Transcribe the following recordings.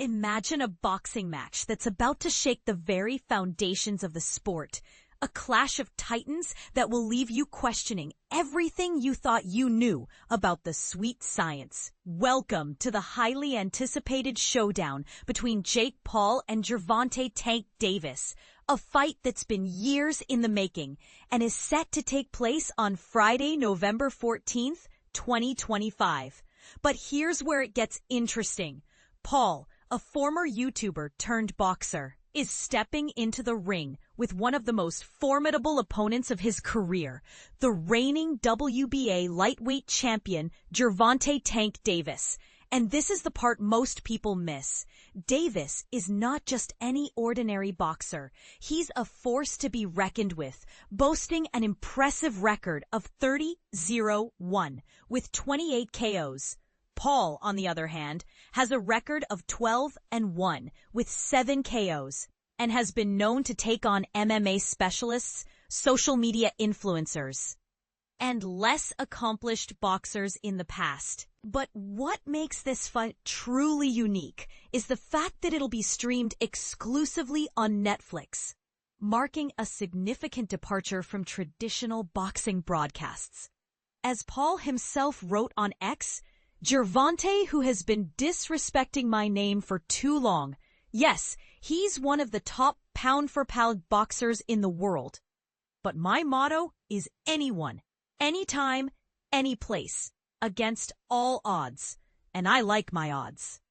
Imagine a boxing match that's about to shake the very foundations of the sport. A clash of titans that will leave you questioning everything you thought you knew about the sweet science. Welcome to the highly anticipated showdown between Jake Paul and Gervonta Tank Davis, a fight that's been years in the making and is set to take place on Friday, November 14th, 2025. But here's where it gets interesting. Paul, a former YouTuber turned boxer, is stepping into the ring with one of the most formidable opponents of his career, the reigning WBA lightweight champion Gervonta Tank Davis. And this is the part most people miss. Davis is not just any ordinary boxer. He's a force to be reckoned with, boasting an impressive record of 30-0-1 with 28 KOs. Paul, on the other hand, has a record of 12-1 with 7 KOs and has been known to take on MMA specialists, social media influencers, and less accomplished boxers in the past. But what makes this fight truly unique is the fact that it'll be streamed exclusively on Netflix, marking a significant departure from traditional boxing broadcasts. As Paul himself wrote on X, Gervonta, who has been disrespecting my name for too long. Yes, he's one of the top pound-for-pound boxers in the world. But my motto is anyone, anytime, any place, against all odds. And I like my odds.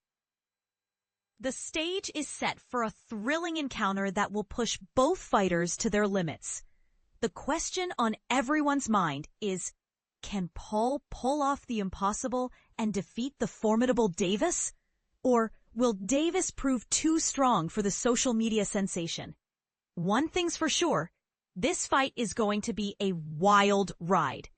The stage is set for a thrilling encounter that will push both fighters to their limits. The question on everyone's mind is, can Paul pull off the impossible and defeat the formidable Davis? Or will Davis prove too strong for the social media sensation? One thing's for sure, this fight is going to be a wild ride.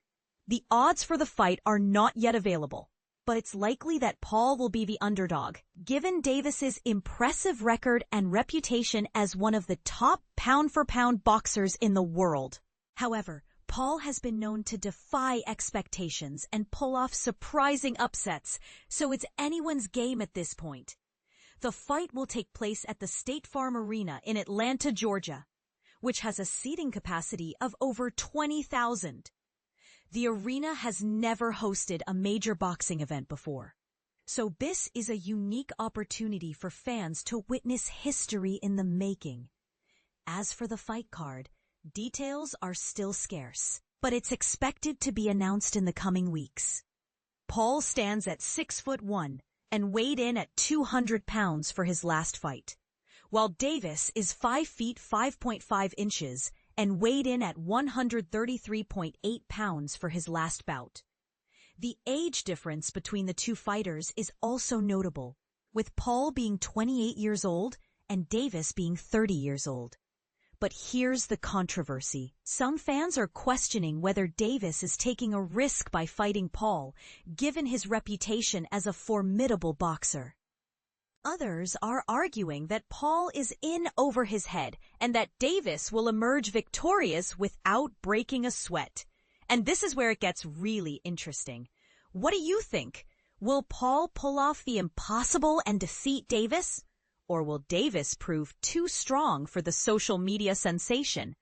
The odds for the fight are not yet available, but it's likely that Paul will be the underdog, given Davis's impressive record and reputation as one of the top pound-for-pound boxers in the world. However, Paul has been known to defy expectations and pull off surprising upsets, so it's anyone's game at this point. The fight will take place at the State Farm Arena in Atlanta, Georgia, which has a seating capacity of over 20,000. The arena has never hosted a major boxing event before, so this is a unique opportunity for fans to witness history in the making. As for the fight card, details are still scarce, but it's expected to be announced in the coming weeks. Paul stands at 6'1" and weighed in at 200 pounds for his last fight, while Davis is 5 feet 5.5 inches and weighed in at 133.8 pounds for his last bout. The age difference between the two fighters is also notable, with Paul being 28 years old and Davis being 30 years old. But here's the controversy. Some fans are questioning whether Davis is taking a risk by fighting Paul, given his reputation as a formidable boxer. Others are arguing that Paul is in over his head and that Davis will emerge victorious without breaking a sweat. And this is where it gets really interesting. What do you think? Will Paul pull off the impossible and defeat Davis? Or will Davis prove too strong for the social media sensation?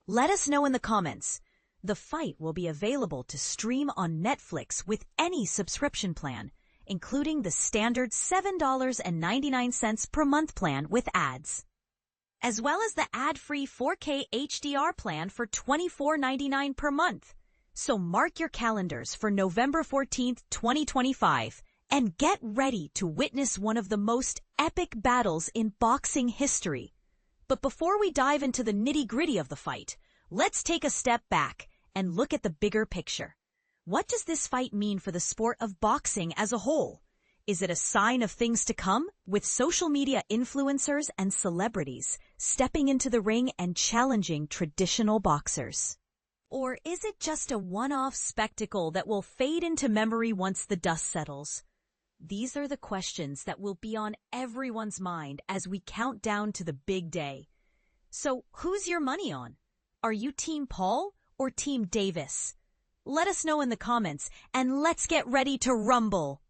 Let us know in the comments. The fight will be available to stream on Netflix with any subscription plan, including the standard $7.99 per month plan with ads, as well as the ad-free 4K HDR plan for $24.99 per month. So mark your calendars for November 14th, 2025. And get ready to witness one of the most epic battles in boxing history. But before we dive into the nitty-gritty of the fight, let's take a step back and look at the bigger picture. What does this fight mean for the sport of boxing as a whole? Is it a sign of things to come, with social media influencers and celebrities stepping into the ring and challenging traditional boxers? Or is it just a one-off spectacle that will fade into memory once the dust settles? These are the questions that will be on everyone's mind as we count down to the big day. So who's your money on? Are you Team Paul or Team Davis? Let us know in the comments, and let's get ready to rumble.